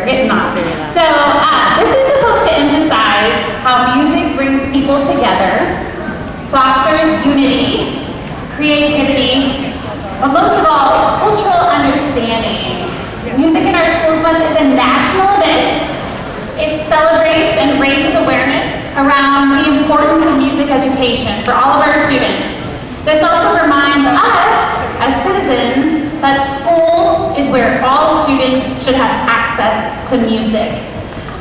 they're getting on. So this is supposed to emphasize how music brings people together, fosters unity, creativity, but most of all, cultural understanding. Music in Our Schools Month is a national event. It celebrates and raises awareness around the importance of music education for all of our students. This also reminds us, as citizens, that school is where all students should have access to music.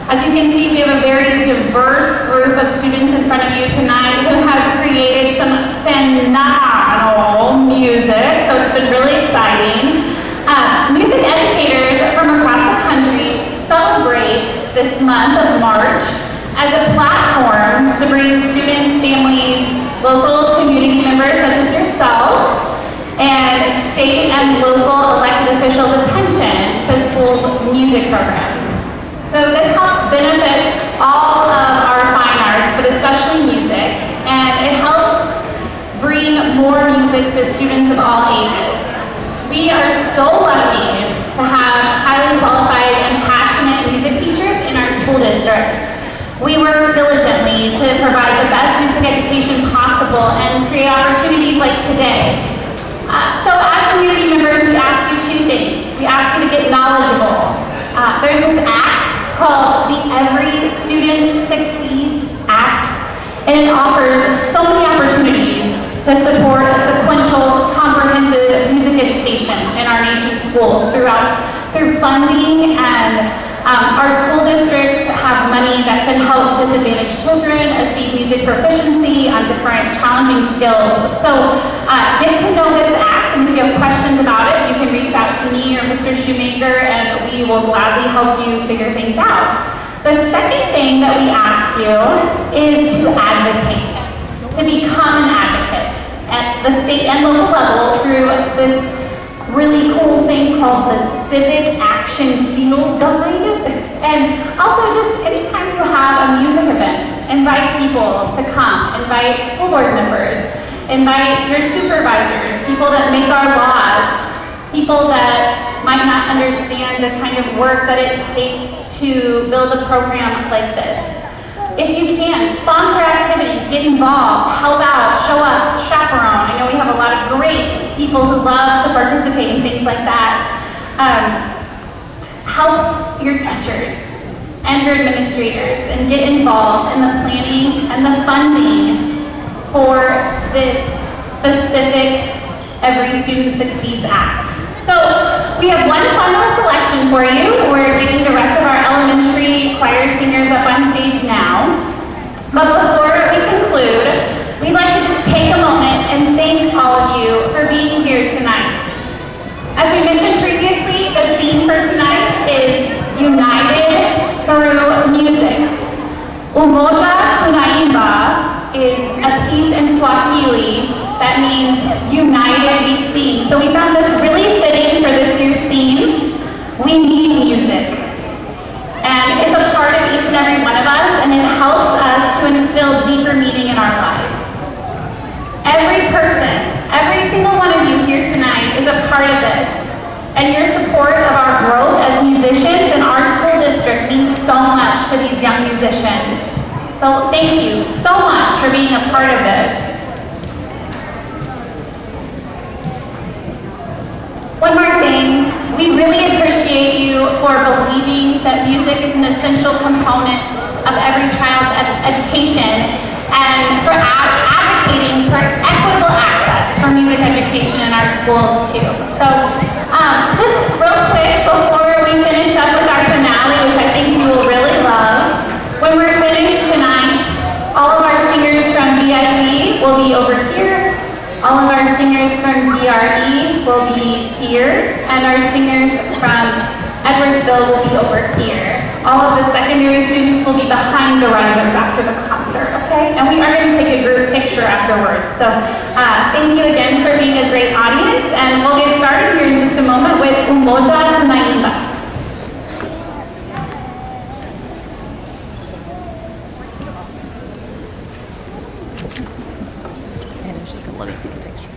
As you can see, we have a very diverse group of students in front of you tonight who have created some phenomenal music, so it's been really exciting. Music educators from across the country celebrate this month of March as a platform to bring students, families, local community members such as yourself, and state and local elected officials' attention to school's music program. So this helps benefit all of our fine arts, but especially music, and it helps bring more music to students of all ages. We are so lucky to have highly qualified and passionate music teachers in our school district. We work diligently to provide the best music education possible and create opportunities like today. So as community members, we ask you two things. We ask you to get knowledgeable. There's this act called the Every Student Succeeds Act, and it offers so many opportunities to support a sequential, comprehensive music education in our nation's schools through funding, and our school districts have money that can help disadvantaged children achieve music proficiency on different challenging skills. So get to know this act, and if you have questions about it, you can reach out to me or Mr. Shoemaker, and we will gladly help you figure things out. The second thing that we ask you is to advocate, to become an advocate at the state and local level through this really cool thing called the Civic Action Field Guide. And also just anytime you have a music event, invite people to come, invite school board members, invite your supervisors, people that make our laws, people that might not understand the kind of work that it takes to build a program like this. If you can, sponsor activities, get involved, help out, show up, chaperone. I know we have a lot of great people who love to participate in things like that. Help your teachers and your administrators and get involved in the planning and the funding for this specific Every Student Succeeds Act. So we have one final selection for you. We're getting the rest of our elementary choir singers up on stage now. But before we conclude, we'd like to just take a moment and thank all of you for being here tonight. As we mentioned previously, the theme for tonight is United Through Music. Umoja, Tunaimba is a piece in Swahili that means united we sing. So we found this really fitting for this year's theme. We need music. And it's a part of each and every one of us, and it helps us to instill deeper meaning in our lives. Every person, every single one of you here tonight is a part of this. And your support of our growth as musicians in our school district means so much to these young musicians. So thank you so much for being a part of this. One more thing, we really appreciate you for believing that music is an essential component of every child's education, and for advocating for equitable access for music education in our schools too. So just real quick before we finish up with our finale, which I think you will really love, when we're finished tonight, all of our singers from BSE will be over here. All of our singers from DRE will be here, and our singers from Edwardsville will be over here. All of the secondary students will be behind the risers after the concert, okay? And we are going to take a group picture afterwards. So thank you again for being a great audience, and we'll get started here in just a moment with Umoja Tunaimba. Let me take a picture.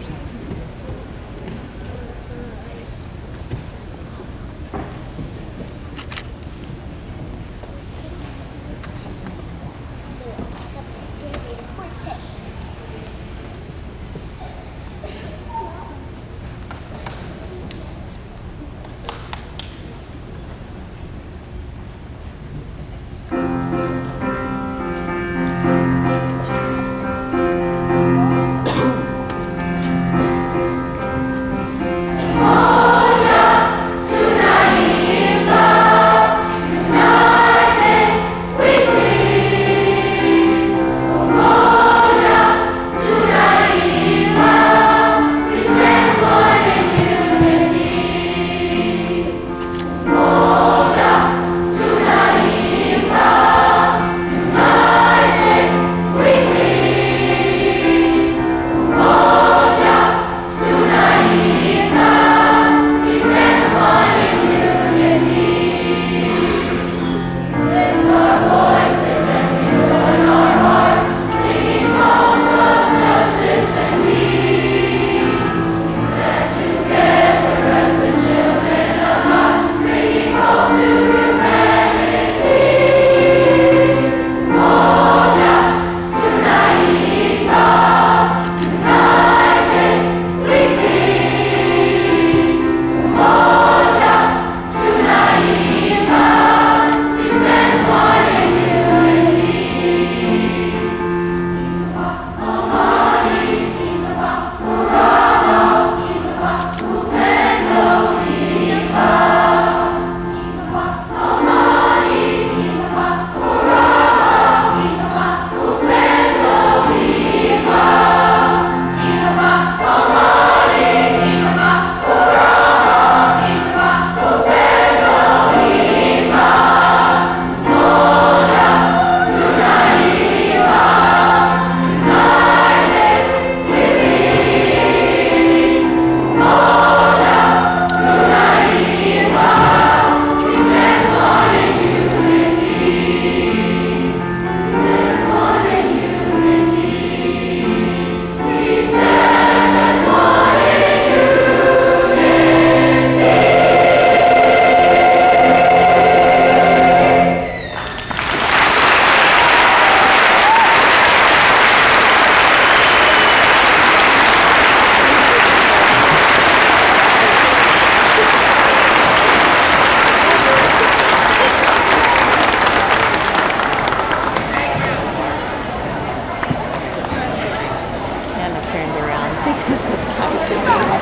Hannah turned around because of the house.